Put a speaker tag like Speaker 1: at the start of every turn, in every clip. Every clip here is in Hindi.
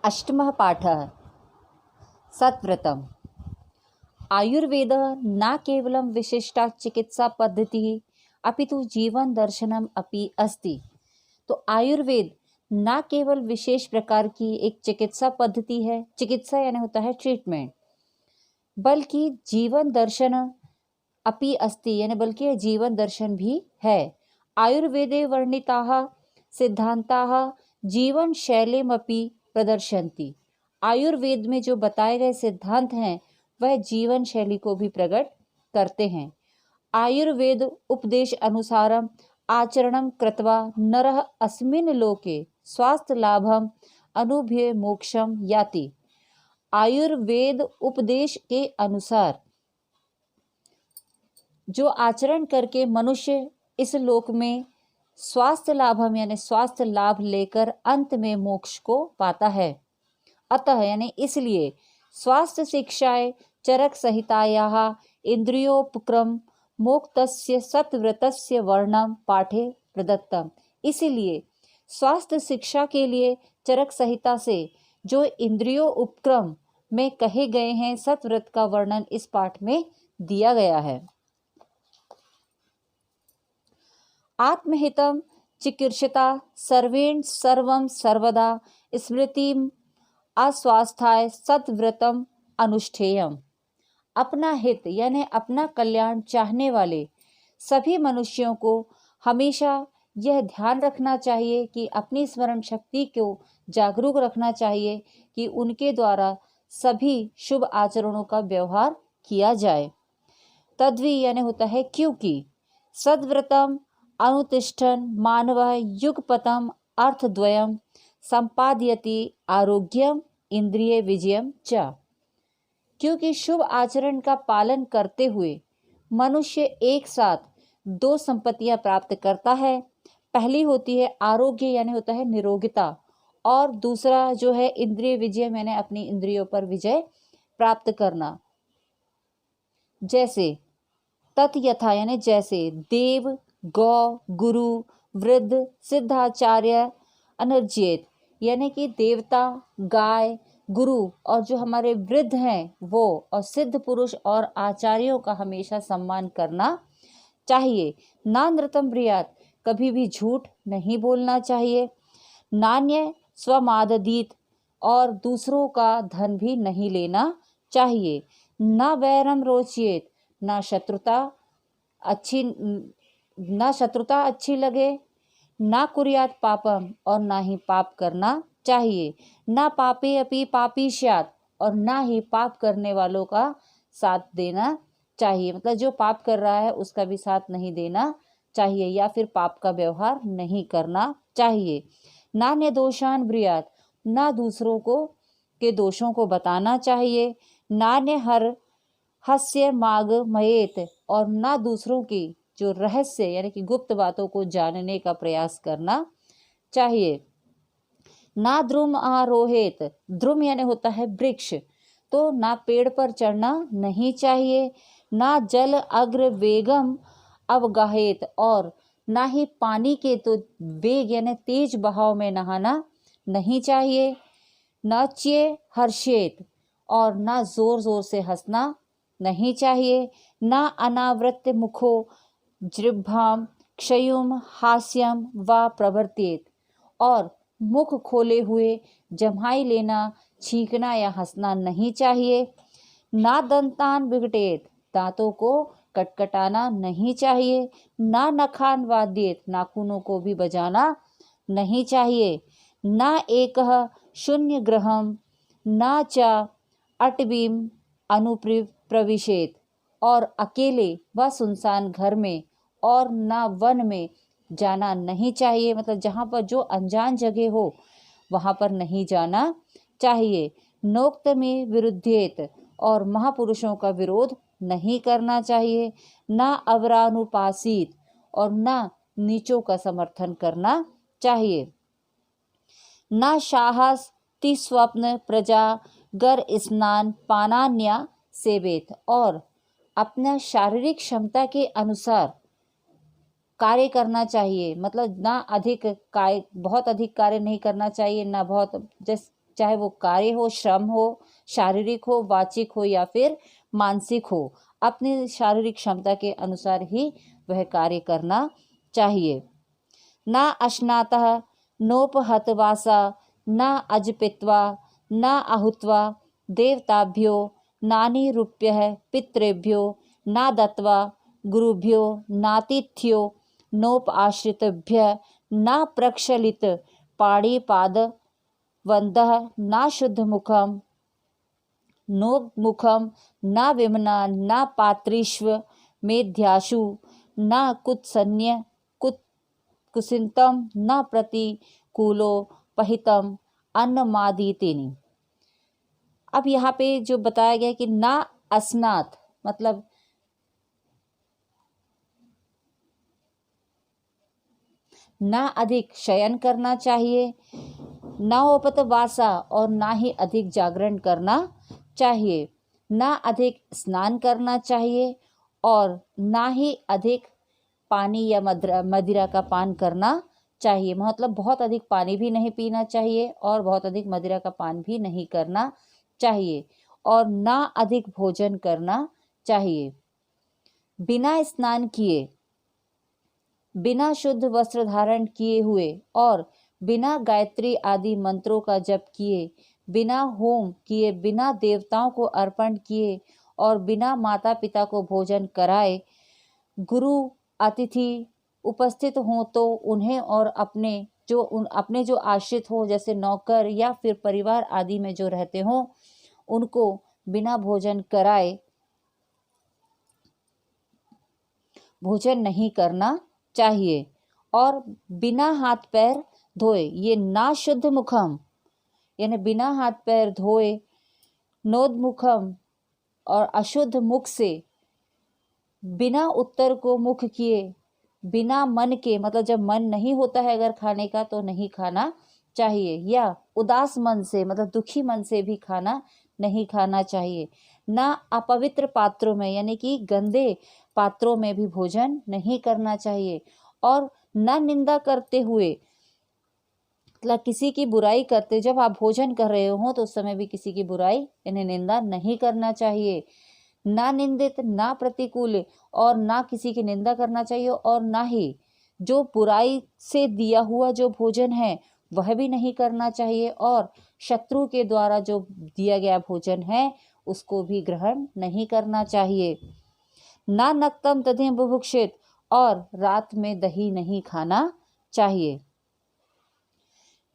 Speaker 1: अष्टमः पाठः सत्व्रतम्। आयुर्वेदः न केवलं विशिष्टा चिकित्सा पद्धतिः अपितु जीवन दर्शनम अपि अस्ति। तो आयुर्वेद न केवल विशेष प्रकार की एक चिकित्सा पद्धति है, चिकित्सा यानी होता है ट्रीटमेंट, बल्कि जीवन दर्शन अपि अस्ति, यानी बल्कि जीवन दर्शन भी है। आयुर्वेदे वर्णिताः सिद्धांताः जीवन शैलीमपि प्रदर्शन्ति। आयुर्वेद में जो बताए गए सिद्धांत हैं वह जीवन शैली को भी प्रकट करते हैं। आयुर्वेद उपदेश अनुसारम आचरणं कृत्वा नरः अस्मिन् लोके स्वास्थ्य लाभम अनुभूय मोक्षम याति। आयुर्वेद उपदेश के अनुसार जो आचरण करके मनुष्य इस लोक में स्वास्थ्य लाभम यानी स्वास्थ्य लाभ लेकर अंत में मोक्ष को पाता है। अतः यानी इसलिए स्वास्थ्य शिक्षाएं चरक संहितायाः इंद्रियोपक्रम मोक्तस्य सत्व्रतस्य वर्णम पाठे प्रदत्तम। इसीलिए स्वास्थ्य शिक्षा के लिए चरक संहिता से जो इंद्रियों उपक्रम में कहे गए हैं सत्व्रत का वर्णन इस पाठ में दिया गया है। आत्महितं चिकीर्षता सर्वेण सर्वं सर्वदा स्मृतिम अस्वास्थाय सत्व्रतम अनुष्ठेयम। अपना हित यानी अपना कल्याण चाहने वाले सभी मनुष्यों को हमेशा यह ध्यान रखना चाहिए कि अपनी स्मरण शक्ति को जागरूक रखना चाहिए कि उनके द्वारा सभी शुभ आचरणों का व्यवहार किया जाए। तद्वी यानी होता है क्योंकि सद्व्रतम अनुतिष्ठन मानवः युगपतम अर्थद्वयम संपादयति आरोग्यम इंद्रिय विजयम च। क्योंकि शुभ आचरण का पालन करते हुए मनुष्य एक साथ दो संपत्तियां प्राप्त करता है। पहली होती है आरोग्य यानी होता है निरोगिता, और दूसरा जो है इंद्रिय विजय यानी अपनी इंद्रियों पर विजय प्राप्त करना। जैसे तथयथा यानी जैसे देव गौ गुरु वृद्ध सिद्धाचार्य अनर्जित, यानी कि देवता गाय गुरु और जो हमारे वृद्ध हैं वो, और सिद्ध पुरुष और आचार्यों का हमेशा सम्मान करना चाहिए। नानृतम ब्रियात, कभी भी झूठ नहीं बोलना चाहिए। नान्य स्वमाददीत, और दूसरों का धन भी नहीं लेना चाहिए। न वैरम रोचियेत, न शत्रुता अच्छी लगे। ना कुर्यात पापम, और ना ही पाप करना चाहिए। ना पापे अपि पापी स्यात्, और ना ही पाप करने वालों का साथ देना चाहिए। मतलब जो पाप कर रहा है उसका भी साथ नहीं देना चाहिए या फिर पाप का व्यवहार नहीं करना चाहिए। ना निर्दोषान ब्रियात, ना दूसरों को के दोषों को बताना चाहिए। ना ने हर हस्य माग मयेत, और ना दूसरों की जो रहस्य यानी कि गुप्त बातों को जानने का प्रयास करना चाहिए। ना द्रुम आरोहित, द्रुम यानी होता है वृक्ष, तो ना पेड़ पर चढ़ना नहीं चाहिए। ना जल अग्र वेगम अवगाहित, और ना ही पानी के तो वेग यानी तेज बहाव में नहाना नहीं चाहिए। न च्ये हर्षेत, और ना जोर जोर से हंसना नहीं चाहिए। ना अनावृत मुखो जिह्वाम क्षयुम हास्यम व प्रवर्तित, और मुख खोले हुए जम्हाई लेना छींकना या हंसना नहीं चाहिए। ना दंतान विघटेत, दांतों को कटकटाना नहीं चाहिए। ना नखान वाद्येत, नाखूनों को भी बजाना नहीं चाहिए। ना एकः शून्य गृहम ना च अटवीम अनुप्रविशेत, और अकेले व सुनसान घर में और ना वन में जाना नहीं चाहिए। मतलब जहाँ पर जो अनजान जगह हो वहाँ पर नहीं जाना चाहिए। नोक्त में विरुद्धेत, और महापुरुषों का विरोध नहीं करना चाहिए। ना अवरानुपासित, और ना नीचों का समर्थन करना चाहिए। ना साहस ति स्वप्न प्रजा गर स्नान पानान्या सेवेत, और अपना शारीरिक क्षमता के अनुसार कार्य करना चाहिए। मतलब ना बहुत अधिक कार्य नहीं करना चाहिए, ना बहुत चाहे वो कार्य हो, श्रम हो, शारीरिक हो, वाचिक हो या फिर मानसिक हो, अपनी शारीरिक क्षमता के अनुसार ही वह कार्य करना चाहिए। ना अश्नातः नोपहतवासा न अजपित्वा न आहुत्वा देवताभ्यो नानिरूप्यः पितृभ्यो न दत्वा गुरुभ्यो नातिथ्यो नोपाश्रितभ्यः न प्रक्षलित पाणिपादवन्दः न शुद्धमुखं नोमुखम न विमना न पात्रीष्व मेध्याशु न कुत्सन्य कुसिंतम न प्रतिकूलो पहितम अन्नमादितेनि। अब यहाँ पे जो बताया गया कि ना अस्नात मतलब ना अधिक शयन करना चाहिए, ना उपवासा और ना ही अधिक जागरण करना चाहिए, ना अधिक स्नान करना चाहिए और ना ही अधिक पानी या मदिरा का पान करना चाहिए। मतलब बहुत अधिक पानी भी नहीं पीना चाहिए और बहुत अधिक मदिरा का पान भी नहीं करना चाहिए और ना अधिक भोजन करना चाहिए। बिना स्नान किए, बिना शुद्ध वस्त्र धारण किए हुए और बिना गायत्री आदि मंत्रों का जप किए, बिना होम किए, बिना देवताओं को अर्पण किए और बिना माता पिता को भोजन कराए गुरु अतिथि उपस्थित हों तो उन्हें और अपने जो आश्रित हो जैसे नौकर या फिर परिवार आदि में जो रहते हों उनको बिना भोजन कराए भोजन नहीं करना चाहिए और बिना हाथ पैर धोए, ये ना शुद्ध मुखम यानी बिना हाथ पैर धोए, नोदमुखम और अशुद्ध मुख से, बिना उत्तर को मुख किए, बिना मन के मतलब जब मन नहीं होता है अगर खाने का तो नहीं खाना चाहिए, या उदास मन से मतलब दुखी मन से भी खाना नहीं खाना चाहिए। ना अपवित्र पात्रों में यानी कि गंदे पात्रों में भी भोजन नहीं करना चाहिए और न निंदा करते हुए मतलब किसी की बुराई करते, जब आप भोजन कर रहे हो तो उस समय भी किसी की बुराई यानी निंदा नहीं करना चाहिए। ना निंदित ना प्रतिकूल और ना किसी की निंदा करना चाहिए और ना ही जो बुराई से दिया हुआ जो भोजन है वह भी नहीं करना चाहिए और शत्रु के द्वारा जो दिया गया भोजन है उसको भी ग्रहण नहीं करना चाहिए। ना नक्तम तथा बुभुक्षित और रात में दही नहीं खाना चाहिए।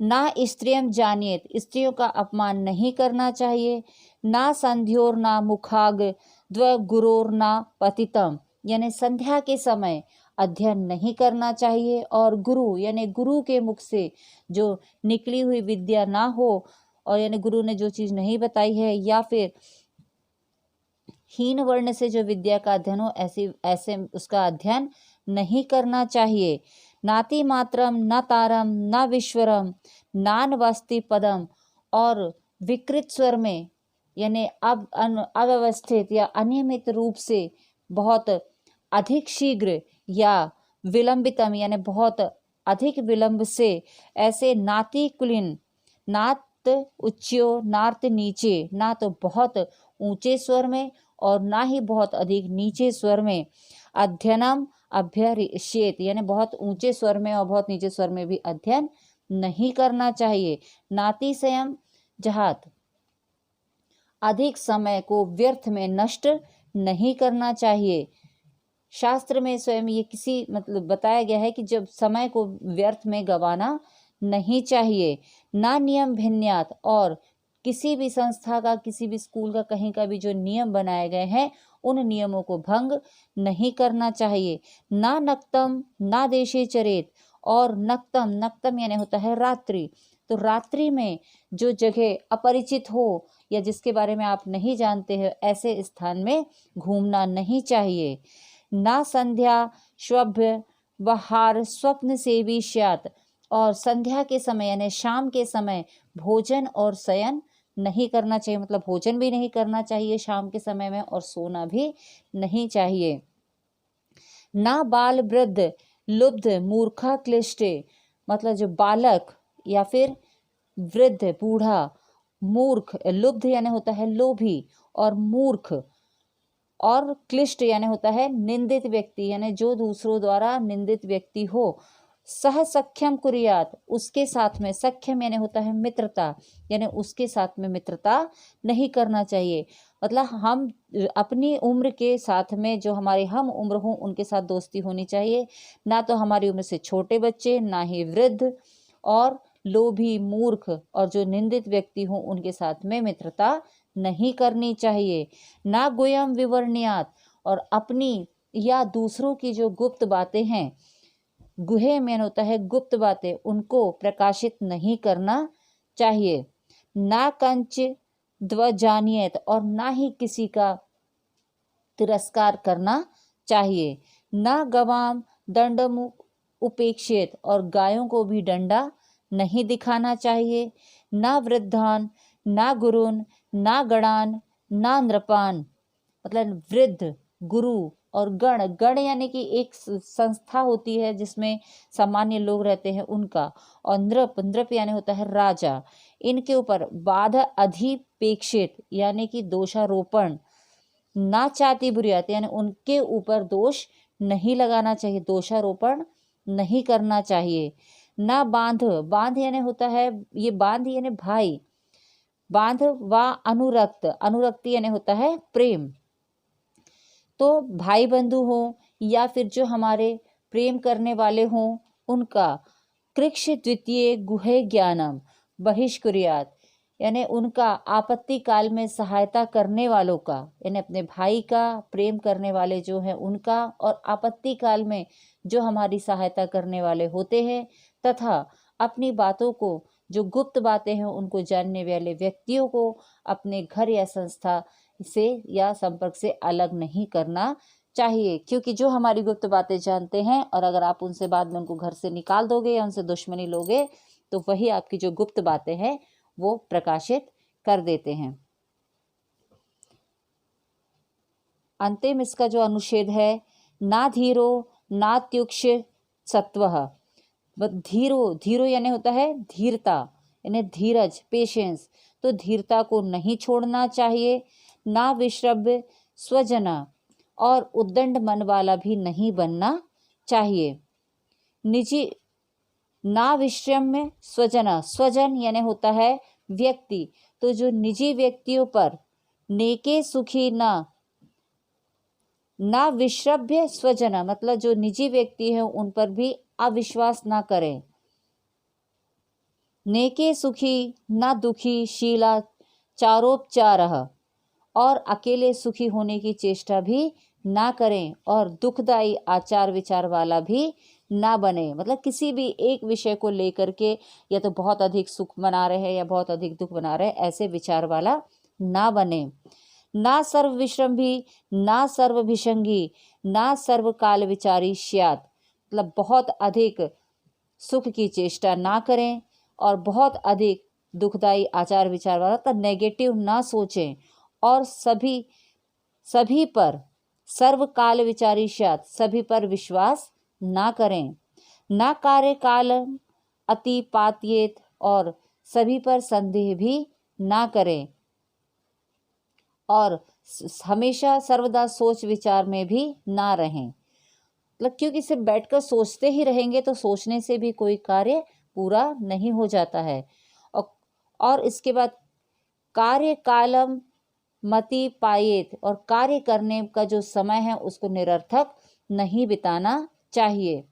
Speaker 1: ना स्त्रियम जानियत स्त्रियों का अपमान नहीं करना चाहिए। ना संध्योर ना मुखाग द्व गुरोर ना पतितम यानी संध्या के समय अध्ययन नहीं करना चाहिए और गुरु यानी गुरु के मुख से जो निकली हुई विद्या ना हो और यानी गुरु ने जो चीज़ नहीं बताई है या फिर हीन वर्ण से जो विद्या का अध्ययन हो ऐसे उसका अध्ययन नहीं करना चाहिए। नाति मात्रम न तारम न विश्वरम नान वस्ति पदम और विकृत स्वर में यानी अब अव्यवस्थित या अनियमित रूप से बहुत अधिक शीघ्र या विलंबितम यानी बहुत अधिक विलंब से ऐसे नाति कुलीन नात उच्चो नार्त नीचे, ना तो बहुत ऊंचे स्वर में और ना ही बहुत अधिक नीचे स्वर में, अध्ययनम अभ्यर्ष्येत यानी बहुत ऊंचे स्वर में और बहुत नीचे स्वर में भी अध्ययन नहीं करना चाहिए। नाति संयम जहात अधिक समय को व्यर्थ में नष्ट नहीं करना चाहिए। शास्त्र में स्वयं ये किसी मतलब बताया गया है कि जब समय को व्यर्थ में गंवाना नहीं चाहिए। ना नियम भिन्यात और किसी भी संस्था का किसी भी स्कूल का कहीं का भी जो नियम बनाए गए हैं उन नियमों को भंग नहीं करना चाहिए। ना नक्तम ना देशे चरेत और नक्तम यानी होता है रात्रि, तो रात्रि में जो जगह अपरिचित हो या जिसके बारे में आप नहीं जानते हैं ऐसे स्थान में घूमना नहीं चाहिए। ना संध्या श्वभ्य वहार स्वप्न से भी श्यात और संध्या के समय यानी शाम के समय भोजन और शयन नहीं करना चाहिए, मतलब भोजन भी नहीं करना चाहिए शाम के समय में और सोना भी नहीं चाहिए। ना बाल वृद्ध लुब्ध मूर्खा क्लिष्टे मतलब जो बालक या फिर वृद्ध बूढ़ा मूर्ख, लुब्ध यानी होता है लोभी, और मूर्ख, और क्लिष्ट यानी होता है निंदित व्यक्ति, यानी जो दूसरों द्वारा निंदित व्यक्ति हो। सह सख्यम कुरियात, उसके साथ में, सख्यम यानी होता है मित्रता, यानी उसके साथ में मित्रता नहीं करना चाहिए। मतलब हम अपनी उम्र के साथ में जो हमारे हम उम्र हों उनके साथ दोस्ती होनी चाहिए, ना तो हमारी उम्र से छोटे बच्चे, ना ही वृद्ध, और लोभी, मूर्ख और जो निंदित व्यक्ति हों उनके साथ में मित्रता नहीं करनी चाहिए। ना गुयम विवर्णियात, और अपनी या दूसरों की जो गुप्त बातें हैं, गुहे में होता है गुप्त बातें, उनको प्रकाशित नहीं करना चाहिए। ना कंच ध्वजानियत, और ना ही किसी का तिरस्कार करना चाहिए। ना गवाम दंडम उपेक्षित, और गायों को भी डंडा नहीं दिखाना चाहिए। ना वृद्धान, ना गुरुन, ना गणान, ना नृपान, मतलब वृद्ध, गुरु और गण, गण यानी कि एक संस्था होती है जिसमें सामान्य लोग रहते हैं उनका, और नृप, नृप यानी होता है राजा, इनके ऊपर बाधा अधिपेक्षित यानी कि दोषारोपण, ना चाहती बुरियात यानी उनके ऊपर दोष नहीं लगाना चाहिए, दोषारोपण नहीं करना चाहिए। ना बांध, बांध यानी होता है, ये बांध यानी भाई, बांध व अनुरक्त, अनुरक्ति यानी होता है प्रेम, तो भाई बंधु हों या फिर जो हमारे प्रेम करने वाले हों उनका कृक्ष द्वितीय गुहे ज्ञानम बहिष्कुर्यात, यानी उनका आपत्ति काल में सहायता करने वालों का, यानी अपने भाई का, प्रेम करने वाले जो हैं उनका, और आपत्ति काल में जो हमारी सहायता करने वाले होते हैं, तथा अपनी बातों को, जो गुप्त बातें हैं उनको जानने वाले व्यक्तियों को अपने घर या संस्था से या संपर्क से अलग नहीं करना चाहिए। क्योंकि जो हमारी गुप्त बातें जानते हैं और अगर आप उनसे बाद में उनको घर से निकाल दोगे या उनसे दुश्मनी लोगे तो वही आपकी जो गुप्त बातें हैं वो प्रकाशित कर देते हैं। अंतिम इसका जो अनुच्छेद है, ना धीरो नात्युक्ष सत्वः, धीरो, धीरो यानी होता है धीरता, यानी धीरज, पेशेंस, तो धीरता को नहीं छोड़ना चाहिए। ना विश्रव्य स्वजना, और उद्दंड मन वाला भी नहीं बनना चाहिए। निजी, ना विश्रम्य स्वजना, स्वजन यानी होता है व्यक्ति, तो जो निजी व्यक्तियों पर नेके सुखी ना विश्रव्य स्वजना, मतलब जो निजी व्यक्ति हैं उन पर भी अविश्वास ना करें। नेके सुखी ना दुखी शीला चारोपचारः, और अकेले सुखी होने की चेष्टा भी ना करें, और दुखदायी आचार विचार वाला भी ना बने, मतलब किसी भी एक विषय को लेकर के या तो बहुत अधिक सुख मना रहे हैं या बहुत अधिक दुख मना रहे हैं, ऐसे विचार वाला ना बने। ना सर्व विश्रम्भी ना सर्वभिषंगी ना सर्वकाल विचारी स्यात्, मतलब बहुत अधिक सुख की चेष्टा ना करें और बहुत अधिक दुखदायी आचार विचार वाला, तो नेगेटिव ना सोचें, और सभी पर सर्वकाल विचारी स्यात्, सभी पर विश्वास ना करें। ना कार्य काल अतिपात्येत, और सभी पर संदेह भी ना करें, और हमेशा सर्वदा सोच विचार में भी ना रहें, मतलब क्योंकि सिर्फ बैठकर सोचते ही रहेंगे तो सोचने से भी कोई कार्य पूरा नहीं हो जाता है। और इसके बाद कार्य कालम मति पायेत, और कार्य करने का जो समय है उसको निरर्थक नहीं बिताना चाहिए।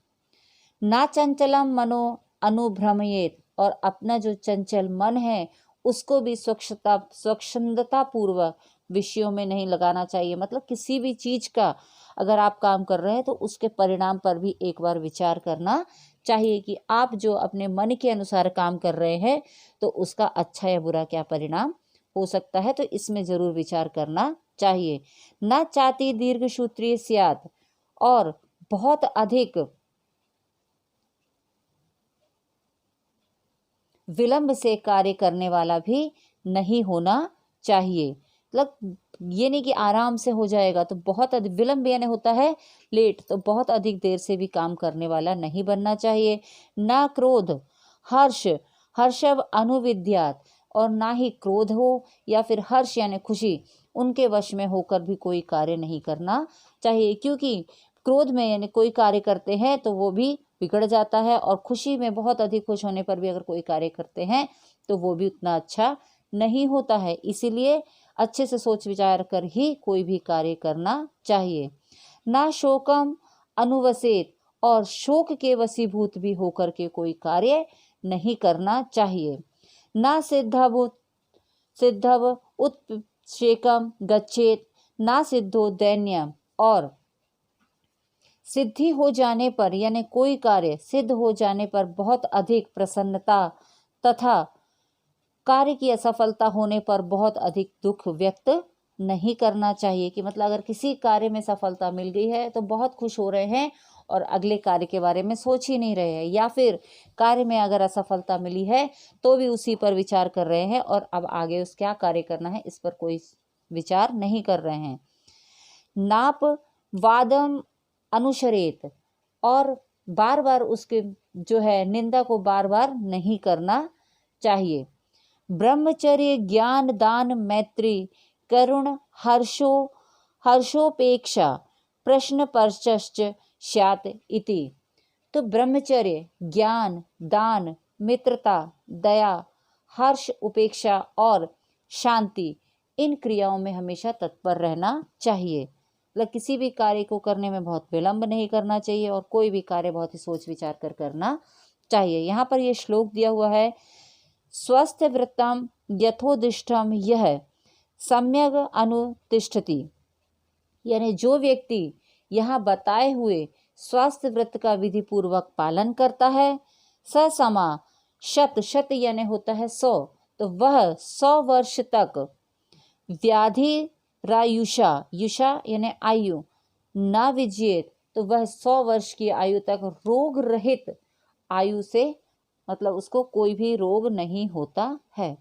Speaker 1: ना चंचलम मनो अनुभ्रमयेत, और अपना जो चंचल मन है उसको भी स्वच्छंदता पूर्वक विषयों में नहीं लगाना चाहिए, मतलब किसी भी चीज का अगर आप काम कर रहे हैं तो उसके परिणाम पर भी एक बार विचार करना चाहिए कि आप जो अपने मन के अनुसार काम कर रहे हैं तो उसका अच्छा या बुरा क्या परिणाम हो सकता है, तो इसमें जरूर विचार करना चाहिए। न चाहती दीर्घ सूत्रीय स्यात्, और बहुत अधिक विलंब से कार्य करने वाला भी नहीं होना चाहिए, मतलब ये नहीं कि आराम से हो जाएगा, तो बहुत अधिक विलंब यानी होता है लेट, तो बहुत अधिक देर से भी काम करने वाला नहीं बनना चाहिए। ना क्रोध हर्ष हर्षव अनुविद्यात, और ना ही क्रोध हो या फिर हर्ष यानी खुशी, उनके वश में होकर भी कोई कार्य नहीं करना चाहिए। क्योंकि क्रोध में यानी कोई कार्य करते हैं तो वो भी बिगड़ जाता है, और खुशी में बहुत अधिक खुश होने पर भी अगर कोई कार्य करते हैं तो वो भी उतना अच्छा नहीं होता है। इसीलिए अच्छे से सोच विचार कर ही कोई भी कार्य करना चाहिए। ना शोकम अनुवसेत, और शोक के वशीभूत भी होकर के कोई कार्य नहीं करना चाहिए। ना सिद्धव उत्क्षेकम गच्छेत, ना सिद्धो दैन्यम, और सिद्धि हो जाने पर यानी कोई कार्य सिद्ध हो जाने पर बहुत अधिक प्रसन्नता तथा कार्य की असफलता होने पर बहुत अधिक दुख व्यक्त नहीं करना चाहिए। कि मतलब अगर किसी कार्य में सफलता मिल गई है तो बहुत खुश हो रहे हैं और अगले कार्य के बारे में सोच ही नहीं रहे हैं, या फिर कार्य में अगर असफलता मिली है तो भी उसी पर विचार कर रहे हैं और अब आगे उस क्या कार्य करना है इस पर कोई विचार नहीं कर रहे हैं। नाप वादम अनुशरेत, और बार बार उसके जो है निंदा को बार बार नहीं करना चाहिए। ब्रह्मचर्य ज्ञान दान मैत्री करुण हर्षोपेक्षा प्रश्न परश्च स्यात् इति। तो ब्रह्मचर्य ज्ञान दान मित्रता दया हर्ष उपेक्षा और शांति, इन क्रियाओं में हमेशा तत्पर रहना चाहिए। मतलब किसी भी कार्य को करने में बहुत विलंब नहीं करना चाहिए और कोई भी कार्य बहुत ही सोच विचार कर करना चाहिए। यहाँ पर यह श्लोक दिया हुआ है, स्वस्थ वृत्तम यथोदिष्टम यह सम्यक अनुतिष्ठति, यानी जो व्यक्ति यहाँ बताए हुए स्वास्थ्य व्रत का विधि पूर्वक पालन करता है, स समा शत यानी होता है 100, तो वह 100 वर्ष तक व्याधि रायुषा, युषा यानी आयु, ना विजियेत, तो वह 100 वर्ष की आयु तक रोग रहित आयु से, मतलब उसको कोई भी रोग नहीं होता है।